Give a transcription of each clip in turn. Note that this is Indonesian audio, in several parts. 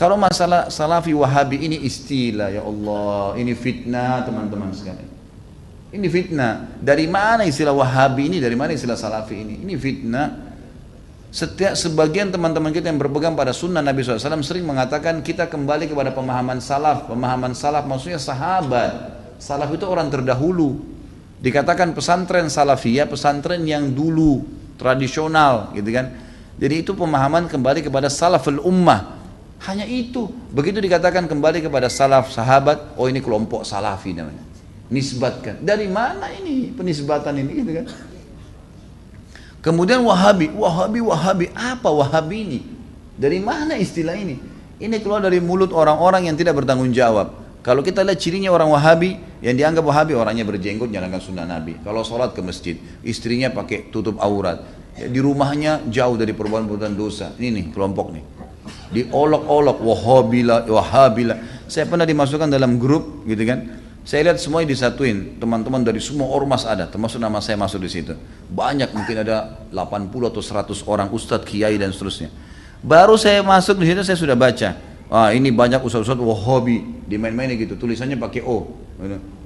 Kalau masalah salafi wahabi ini istilah, ya Allah, ini fitnah teman-teman sekalian. Ini fitnah. Dari mana istilah wahabi ini, dari mana istilah salafi ini? Ini fitnah. Setiap sebagian teman-teman kita yang berpegang pada sunnah Nabi SAW sering mengatakan kita kembali kepada pemahaman salaf. Pemahaman salaf maksudnya sahabat. Salaf itu orang terdahulu. Dikatakan pesantren salafiyah, pesantren yang dulu, tradisional gitu kan. Jadi itu pemahaman kembali kepada salaful ummah. Hanya itu. Begitu dikatakan kembali kepada salaf sahabat, oh ini kelompok salafi namanya. Nisbatkan. Dari mana ini penisbatan ini gitu kan? Kemudian wahabi. Apa wahabi ini? Dari mana istilah ini? Ini keluar dari mulut orang-orang yang tidak bertanggung jawab. Kalau kita lihat cirinya orang wahabi, yang dianggap wahabi orangnya berjenggot, jalankan sunnah Nabi. Kalau sholat ke masjid, istrinya pakai tutup aurat. Ya, di rumahnya jauh dari perbuatan dosa. Ini nih kelompok nih. Diolok-olok wahabila. Saya pernah dimasukkan dalam grup gitu kan. Saya lihat semuanya disatuin, teman-teman dari semua ormas ada, termasuk nama saya masuk di situ. Banyak, mungkin ada 80 atau 100 orang ustadz, kiai dan seterusnya. Baru saya masuk di situ saya sudah baca. Ah, ini banyak ustadz-ustadz wahabi, dimain-mainin gitu, tulisannya pakai O.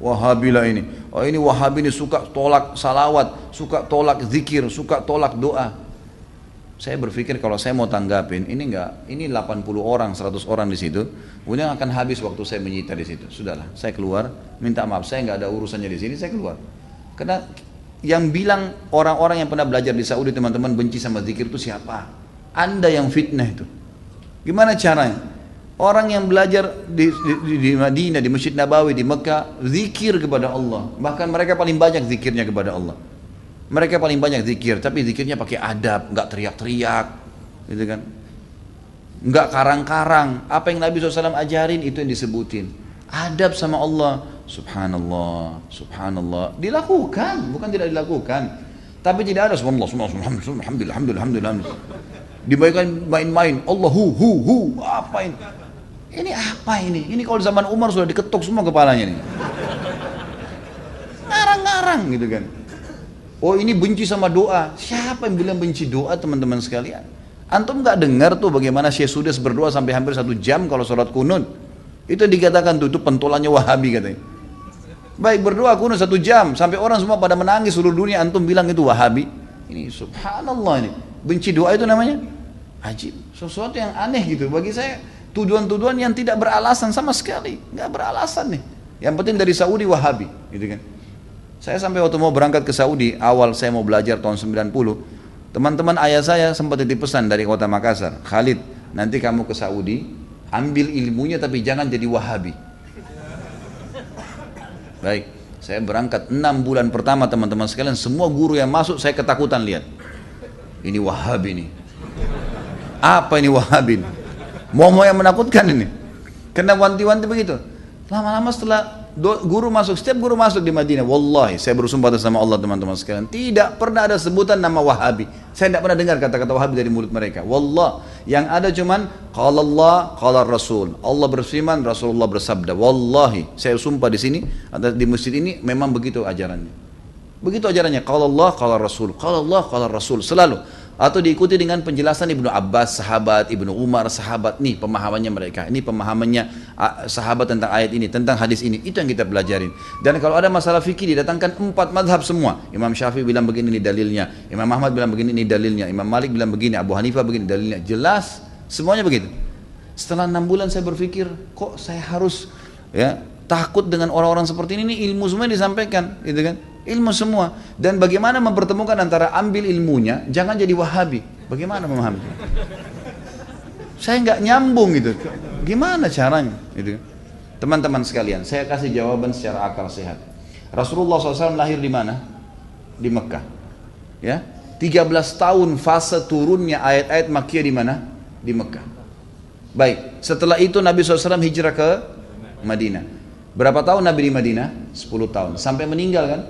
Wahabila ini. Oh, ini wahabi ini suka tolak salawat, suka tolak zikir, suka tolak doa. Saya berpikir kalau saya mau tanggapin, ini 80 orang, 100 orang di situ, kemudian akan habis waktu saya menyita di situ. Sudahlah, saya keluar, minta maaf, saya nggak ada urusannya di sini, saya keluar. Karena yang bilang orang-orang yang pernah belajar di Saudi teman-teman benci sama zikir itu siapa? Anda yang fitnah itu. Gimana caranya? Orang yang belajar di Madinah, di Masjid Nabawi, di Mekah, zikir kepada Allah. Bahkan mereka paling banyak zikirnya kepada Allah. Mereka paling banyak zikir, tapi zikirnya pakai adab, nggak teriak-teriak, gitu kan? Nggak karang-karang. Apa yang Nabi SAW ajarin itu yang disebutin. Adab sama Allah, subhanallah, subhanallah. Dilakukan, bukan tidak dilakukan. Tapi tidak ada subhanallah, alhamdulillah. Dibayangkan main-main, Allah hu, apa ini? Ini apa ini? Ini kalau zaman Umar sudah diketuk semua kepalanya nih. Ngarang-ngarang gitu kan. Oh ini benci sama doa. Siapa yang bilang benci doa teman-teman sekalian? Antum nggak dengar tuh bagaimana Syekh Sudes berdoa sampai hampir 1 jam kalau sholat kunut? Itu dikatakan tuh itu pentolannya Wahabi katanya. Baik berdoa kunut 1 jam sampai orang semua pada menangis seluruh dunia. Antum bilang itu Wahabi? Ini subhanallah ini. Benci doa itu namanya ajib. Sesuatu yang aneh gitu. Bagi saya tuduhan-tuduhan yang tidak beralasan sama sekali. Nggak beralasan nih. Yang penting dari Saudi Wahabi, gitu kan? Saya sampai waktu mau berangkat ke Saudi, awal saya mau belajar tahun 90, teman-teman ayah saya sempat titip pesan dari kota Makassar, Khalid, nanti kamu ke Saudi, ambil ilmunya tapi jangan jadi Wahabi. Baik, saya berangkat 6 bulan pertama teman-teman sekalian, semua guru yang masuk saya ketakutan lihat. Ini Wahabi nih. Apa ini Wahabi nih? Mau yang menakutkan ini. Kena wanti-wanti begitu. Lama-lama setelah guru masuk, setiap guru masuk di Madinah, wallahi saya bersumpah atas nama Allah teman-teman sekalian, tidak pernah ada sebutan nama Wahabi. Saya tidak pernah dengar kata-kata Wahabi dari mulut mereka. Wallah, yang ada cuman qala Allah, qala Rasul. Allah berfirman, Rasulullah bersabda. Wallahi, saya sumpah di sini, di masjid ini memang begitu ajarannya. Begitu ajarannya, qala Allah, qala Rasul. Qala Allah, qala Rasul selalu. Atau diikuti dengan penjelasan Ibnu Abbas sahabat, Ibnu Umar sahabat. Nih pemahamannya mereka, ini pemahamannya sahabat tentang ayat ini, tentang hadis ini. Itu yang kita pelajarin. Dan kalau ada masalah fikih didatangkan 4 mazhab semua. Imam Syafi'i bilang begini, ini dalilnya. Imam Ahmad bilang begini, ini dalilnya. Imam Malik bilang begini, Abu Hanifah begini, dalilnya. Jelas, semuanya begitu. Setelah 6 bulan saya berpikir, kok saya harus takut dengan orang-orang seperti ini? Ilmu semua disampaikan, gitu kan? Ilmu semua. Dan bagaimana mempertemukan antara ambil ilmunya, jangan jadi Wahabi. Bagaimana memahami? Saya nggak nyambung gitu. Gimana caranya? Gitu. Teman-teman sekalian, saya kasih jawaban secara akal sehat. Rasulullah SAW lahir di mana? Di Mekah. Ya, 13 tahun fase turunnya ayat-ayat Makkiyah di mana? Di Mekah. Baik, setelah itu Nabi SAW hijrah ke Madinah. Berapa tahun Nabi di Madinah? 10 tahun. Sampai meninggal kan?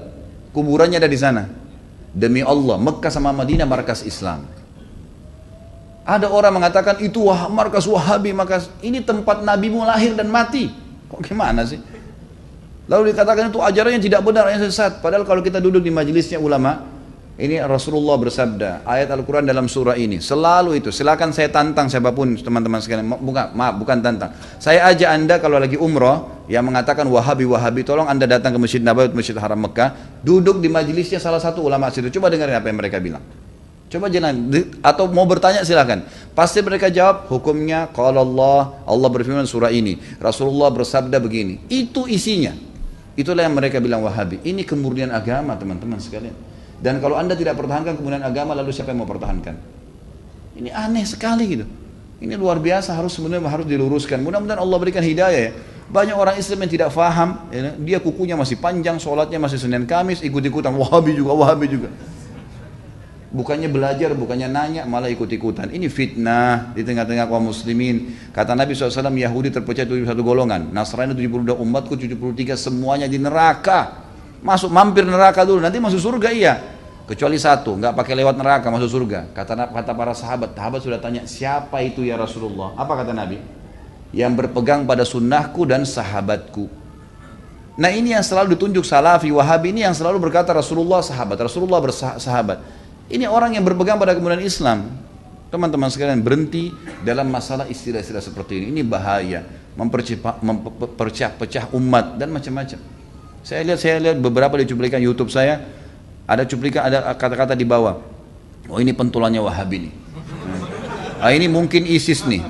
Kuburannya ada di sana. Demi Allah, Mekah sama Madinah markas Islam. Ada orang mengatakan itu markas Wahabi, markas ini tempat nabimu lahir dan mati. Kok gimana sih? Lalu dikatakan itu ajaran yang tidak benar, yang sesat. Padahal kalau kita duduk di majelisnya ulama, ini Rasulullah bersabda, ayat Al-Quran dalam surah ini, selalu itu. Silakan saya tantang siapapun teman-teman sekalian, bukan tantang. Saya ajak anda kalau lagi umrah, yang mengatakan Wahabi, tolong anda datang ke Masjid Nabawi, Masjid Haram Mekah, duduk di majelisnya salah satu ulama situ. Coba dengarin apa yang mereka bilang. Coba jalan, atau mau bertanya silakan. Pasti mereka jawab, hukumnya qala Allah berfirman surah ini, Rasulullah bersabda begini. Itu isinya. Itulah yang mereka bilang Wahabi. Ini kemurnian agama teman-teman sekalian. Dan kalau anda tidak pertahankan kemurnian agama, lalu siapa yang mau pertahankan? Ini aneh sekali gitu. Ini luar biasa, sebenarnya harus diluruskan. Mudah-mudahan Allah berikan hidayah ya. Banyak orang Islam yang tidak faham, ya, dia kukunya masih panjang, sholatnya masih Senin Kamis, ikut-ikutan Wahabi juga. Bukannya belajar, bukannya nanya, malah ikut-ikutan. Ini fitnah di tengah-tengah kaum muslimin. Kata Nabi SAW, Yahudi terpecah 71 golongan. Nasrani 72 umatku, 73 semuanya di neraka. Mampir neraka dulu, nanti masuk surga iya. Kecuali satu, nggak pakai lewat neraka masuk surga. Kata para sahabat sudah tanya, siapa itu ya Rasulullah? Apa kata Nabi? Yang berpegang pada sunnahku dan sahabatku. Nah ini yang selalu ditunjuk Salafi, Wahabi, ini yang selalu berkata Rasulullah bersahabat. Ini orang yang berpegang pada kemudian Islam. Teman-teman sekalian, berhenti dalam masalah istilah-istilah seperti ini. Ini bahaya, memperpecah umat dan macam-macam. Saya lihat beberapa di cuplikan YouTube saya, ada kata-kata di bawah. Oh ini pentulannya Wahabi nih. Ini mungkin ISIS nih.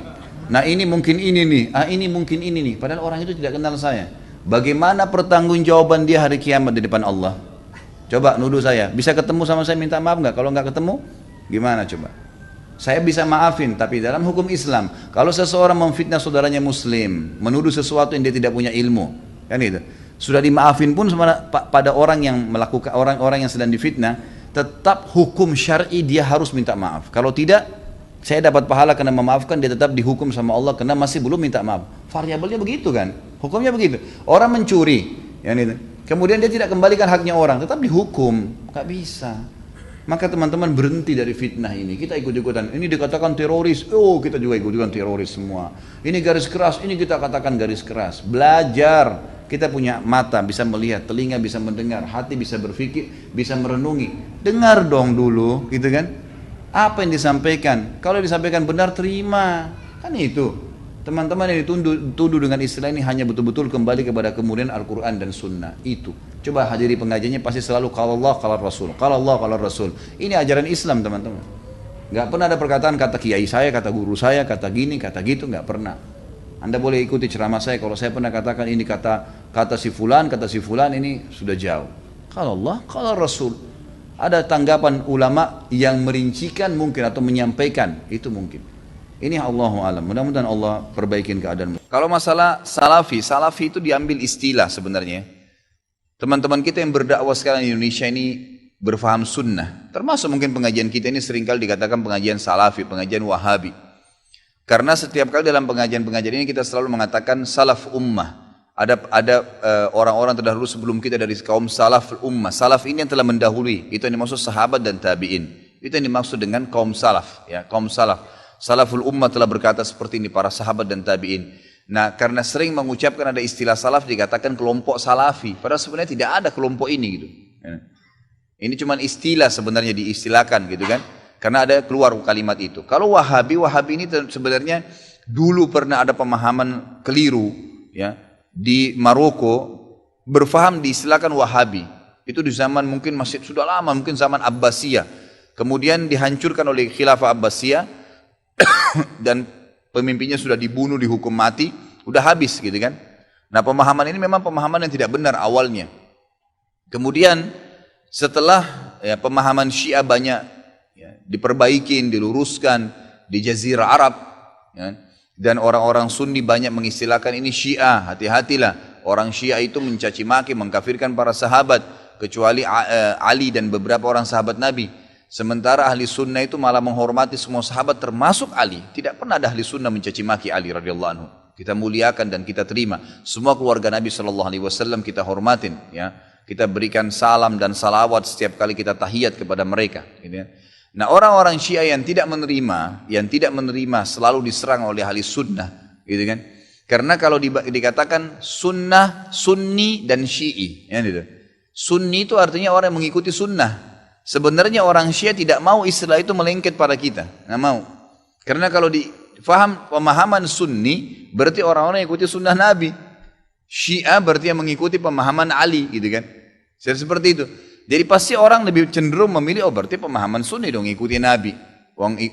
Nah ini mungkin ini nih. Ini mungkin ini nih. Padahal orang itu tidak kenal saya. Bagaimana pertanggungjawaban dia hari kiamat di depan Allah? Coba nuduh saya, bisa ketemu sama saya minta maaf nggak? Kalau nggak ketemu, gimana coba? Saya bisa maafin, tapi dalam hukum Islam, kalau seseorang memfitnah saudaranya Muslim, menuduh sesuatu yang dia tidak punya ilmu, kan itu, sudah dimaafin pun pada orang yang melakukan orang-orang yang sedang difitnah, tetap hukum syar'i dia harus minta maaf. Kalau tidak, saya dapat pahala karena memaafkan, dia tetap dihukum sama Allah karena masih belum minta maaf. Variabelnya begitu kan? Hukumnya begitu. Orang mencuri, kan itu. Kemudian dia tidak kembalikan haknya orang, tetap dihukum, nggak bisa. Maka teman-teman berhenti dari fitnah ini. Kita ikut-ikutan, ini dikatakan teroris, oh kita juga ikut-ikutan teroris semua. Ini garis keras, ini kita katakan garis keras. Belajar, kita punya mata bisa melihat, telinga bisa mendengar, hati bisa berpikir, bisa merenungi. Dengar dong dulu, gitu kan? Apa yang disampaikan? Kalau disampaikan benar, terima. Kan itu. Teman-teman yang dituduh dengan istilah ini hanya betul-betul kembali kepada kemudian Al-Quran dan Sunnah. Itu. Coba hadiri pengajiannya pasti selalu kalau Allah, kalau Rasul. Kalau Allah, kalau Rasul. Ini ajaran Islam teman-teman. Gak pernah ada perkataan kata kiai saya, kata guru saya, kata gini, kata gitu. Gak pernah. Anda boleh ikuti ceramah saya. Kalau saya pernah katakan ini kata si fulan, ini sudah jauh. Kalau Allah, kalau Rasul. Ada tanggapan ulama yang merincikan mungkin atau menyampaikan. Itu mungkin. Ini Allahu alam. Mudah-mudahan Allah perbaikin keadaan. Kalau masalah salafi itu diambil istilah sebenarnya. Teman-teman kita yang berdakwah sekarang di Indonesia ini berfaham sunnah. Termasuk mungkin pengajian kita ini seringkali dikatakan pengajian salafi, pengajian Wahabi. Karena setiap kali dalam pengajian-pengajian ini kita selalu mengatakan salaf ummah. Ada orang-orang terdahulu sebelum kita dari kaum salaf ummah. Salaf ini yang telah mendahului. Itu yang dimaksud sahabat dan tabi'in. Itu yang dimaksud dengan kaum salaf, ya, kaum salaf. Salaful ummah telah berkata seperti ini, para sahabat dan tabi'in. Nah, karena sering mengucapkan ada istilah salaf dikatakan kelompok salafi. Padahal sebenarnya tidak ada kelompok ini gitu. Ini cuma istilah sebenarnya diistilahkan gitu kan. Karena ada keluar kalimat itu. Kalau Wahabi ini sebenarnya dulu pernah ada pemahaman keliru ya di Maroko, berfaham diistilahkan Wahabi. Itu di zaman mungkin masih sudah lama, mungkin zaman Abbasiyah. Kemudian dihancurkan oleh Khilafah Abbasiyah. Dan pemimpinnya sudah dibunuh, dihukum mati, udah habis gitu kan. Nah pemahaman ini memang pemahaman yang tidak benar awalnya. Kemudian setelah ya, pemahaman Syiah banyak ya, diperbaikin, diluruskan di Jazirah Arab ya, dan orang-orang Sunni banyak mengistilahkan ini Syiah. Hati-hatilah, orang Syiah itu mencaci maki, mengkafirkan para sahabat, kecuali Ali dan beberapa orang sahabat Nabi. Sementara ahli sunnah itu malah menghormati semua sahabat termasuk Ali. Tidak pernah ada ahli sunnah mencaci maki Ali radhiyallahu anhu. Kita muliakan dan kita terima. Semua keluarga Nabi SAW kita hormatin. Ya. kita berikan salam dan salawat setiap kali kita tahiyat kepada mereka. Gitu kan. Nah orang-orang Syiah yang tidak menerima selalu diserang oleh ahli sunnah, gitu kan? Karena kalau dikatakan sunnah, sunni dan syi'i, ya gitu. Sunni itu artinya orang yang mengikuti sunnah. Sebenarnya orang Syiah tidak mau istilah itu melengket pada kita, nggak mau. Karena kalau difaham pemahaman sunni berarti orang-orang yang ikuti sunnah Nabi. Syiah berarti yang mengikuti pemahaman Ali, gitu kan? Seperti itu. Jadi pasti orang lebih cenderung memilih, oh berarti pemahaman sunni dong, ikuti Nabi.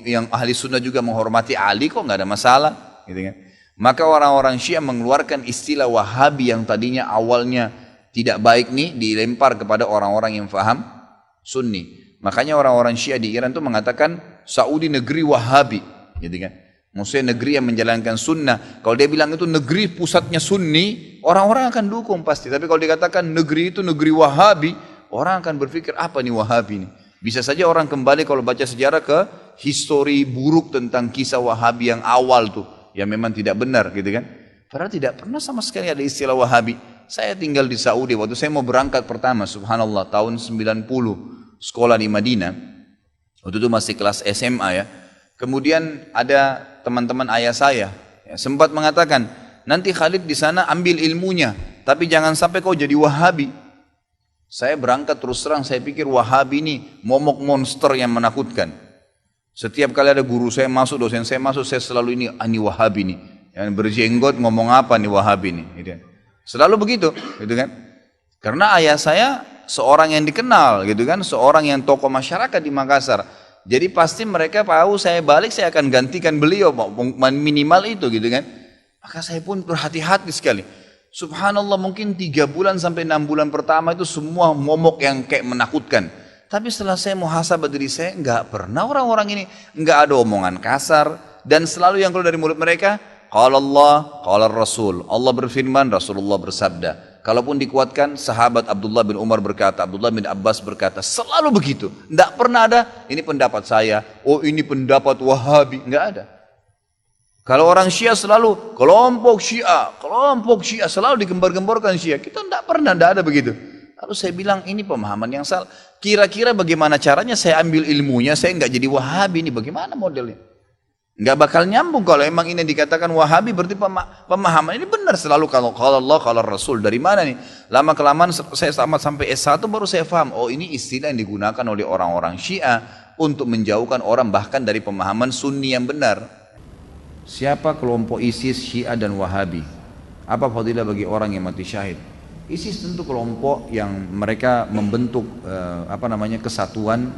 Yang ahli sunnah juga menghormati Ali, kok nggak ada masalah, gitu kan? Maka orang-orang Syiah mengeluarkan istilah Wahabi yang tadinya awalnya tidak baik nih, dilempar kepada orang-orang yang faham sunni. Makanya orang-orang Syiah di Iran itu mengatakan Saudi negeri Wahabi, gitu kan? Maksudnya negeri yang menjalankan sunnah. Kalau dia bilang itu negeri pusatnya sunni, orang-orang akan dukung pasti. Tapi kalau dikatakan negeri itu negeri Wahabi, orang akan berpikir apa nih Wahabi ini? Bisa saja orang kembali kalau baca sejarah ke histori buruk tentang kisah Wahabi yang awal tuh, yang memang tidak benar, gitu kan? Padahal tidak pernah sama sekali ada istilah Wahabi. Saya tinggal di Saudi waktu saya mau berangkat pertama, subhanallah, tahun 90, sekolah di Madinah. Waktu itu masih kelas SMA ya. Kemudian ada teman-teman ayah saya ya, sempat mengatakan, nanti Khalid di sana ambil ilmunya, tapi jangan sampai kau jadi Wahabi. Saya berangkat terus terang, saya pikir Wahabi ini momok monster yang menakutkan. Setiap kali ada guru saya masuk, dosen saya masuk, saya selalu ini Wahabi nih, yang berjenggot ngomong apa nih Wahabi nih, gitu. Selalu begitu, gitu kan? Karena ayah saya seorang yang dikenal, gitu kan, seorang yang tokoh masyarakat di Makassar. Jadi pasti mereka tahu saya balik, saya akan gantikan beliau, minimal itu, gitu kan? Maka saya pun berhati-hati sekali. Subhanallah, mungkin 3 bulan sampai 6 bulan pertama itu semua momok yang kayak menakutkan. Tapi setelah saya muhasabah diri saya, enggak pernah orang-orang ini, enggak ada omongan kasar, dan selalu yang keluar dari mulut mereka, qala Allah, qala Rasul. Allah berfirman, Rasulullah bersabda. Kalaupun dikuatkan, sahabat Abdullah bin Umar berkata, Abdullah bin Abbas berkata, selalu begitu. Enggak pernah ada, ini pendapat saya, oh ini pendapat Wahabi, enggak ada. Kalau orang Syiah selalu, kelompok Syiah, selalu digembar-gemborkan Syiah. Kita enggak pernah, enggak ada begitu. Lalu saya bilang, ini pemahaman yang salah. Kira-kira bagaimana caranya saya ambil ilmunya, saya enggak jadi Wahabi, ini bagaimana modelnya? Enggak bakal nyambung. Kalau emang ini dikatakan Wahabi berarti pemahaman ini benar selalu kalau Allah, kalau Rasul. Dari mana nih? Lama kelamaan saya sampai S1 baru saya paham, oh ini istilah yang digunakan oleh orang-orang Syiah untuk menjauhkan orang bahkan dari pemahaman Sunni yang benar. Siapa kelompok ISIS, Syiah dan Wahabi? Apa fadilah bagi orang yang mati syahid? ISIS tentu kelompok yang mereka membentuk kesatuan,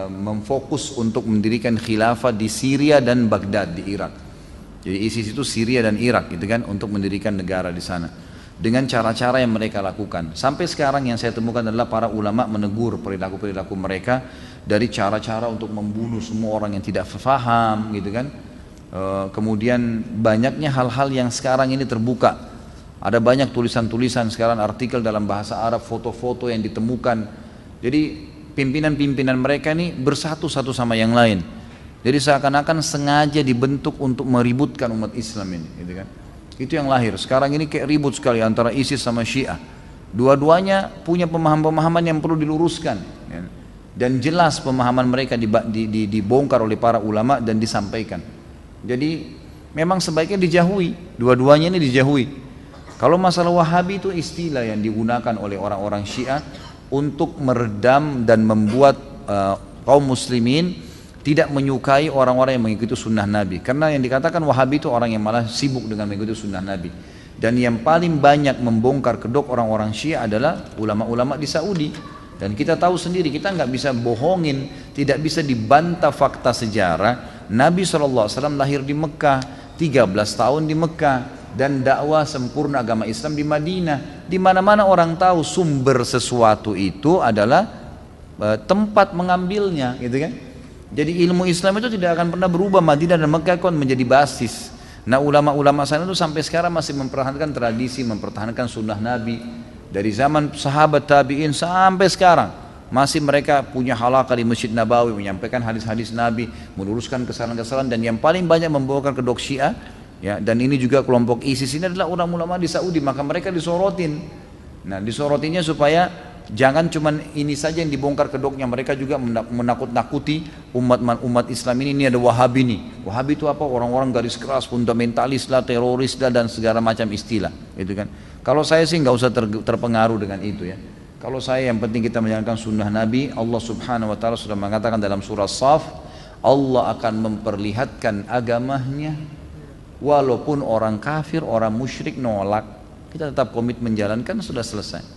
memfokus untuk mendirikan khilafah di Syria dan Baghdad di Irak. Jadi ISIS itu Syria dan Irak, gitu kan, untuk mendirikan negara di sana dengan cara-cara yang mereka lakukan. Sampai sekarang yang saya temukan adalah para ulama menegur perilaku-perilaku mereka dari cara-cara untuk membunuh semua orang yang tidak faham, gitu kan. Kemudian banyaknya hal-hal yang sekarang ini terbuka. Ada banyak tulisan-tulisan sekarang, artikel dalam bahasa Arab, foto-foto yang ditemukan. Jadi pimpinan-pimpinan mereka ini bersatu satu sama yang lain. Jadi seakan-akan sengaja dibentuk untuk meributkan umat Islam ini, gitu kan? Itu yang lahir. Sekarang ini kayak ribut sekali antara ISIS sama Syiah. Dua-duanya punya pemahaman-pemahaman yang perlu diluruskan, ya. Dan jelas pemahaman mereka dibongkar oleh para ulama dan disampaikan. Jadi memang sebaiknya dijauhi, dua-duanya ini dijauhi. Kalau masalah Wahabi itu istilah yang digunakan oleh orang-orang Syiah untuk meredam dan membuat kaum muslimin tidak menyukai orang-orang yang mengikuti sunnah Nabi. Karena yang dikatakan Wahabi itu orang yang malah sibuk dengan mengikuti sunnah Nabi. Dan yang paling banyak membongkar kedok orang-orang Syiah adalah ulama-ulama di Saudi. Dan kita tahu sendiri, kita nggak bisa bohongin, tidak bisa dibantah fakta sejarah. Nabi SAW lahir di Mekah, 13 tahun di Mekah, dan dakwah sempurna agama Islam di Madinah. Di mana-mana orang tahu sumber sesuatu itu adalah tempat mengambilnya, gitu kan? Jadi ilmu Islam itu tidak akan pernah berubah. Madinah dan Mekah kan menjadi basis. Nah ulama-ulama sana itu sampai sekarang masih mempertahankan tradisi, mempertahankan sunnah Nabi dari zaman sahabat tabi'in sampai sekarang. Masih mereka punya halaqah di Masjid Nabawi, menyampaikan hadis-hadis Nabi, meluruskan kesalahan-kesalahan. Dan yang paling banyak membongkar kedok Syiah, ya, dan ini juga kelompok ISIS ini adalah ulama-ulama di Saudi. Maka mereka disorotin. Nah, disorotinya supaya jangan cuman ini saja yang dibongkar kedoknya, mereka juga menakut-nakuti umat Islam ini ada Wahabi nih. Wahabi itu apa? Orang-orang garis keras, fundamentalis lah, teroris lah, dan segala macam istilah, gitu kan. Kalau saya sih nggak usah terpengaruh dengan itu ya. Kalau saya yang penting kita menjalankan sunnah Nabi. Allah Subhanahu Wa Taala sudah mengatakan dalam surah Shaf, Allah akan memperlihatkan agamanya walaupun orang kafir, orang musyrik nolak, kita tetap komit menjalankan, sudah selesai.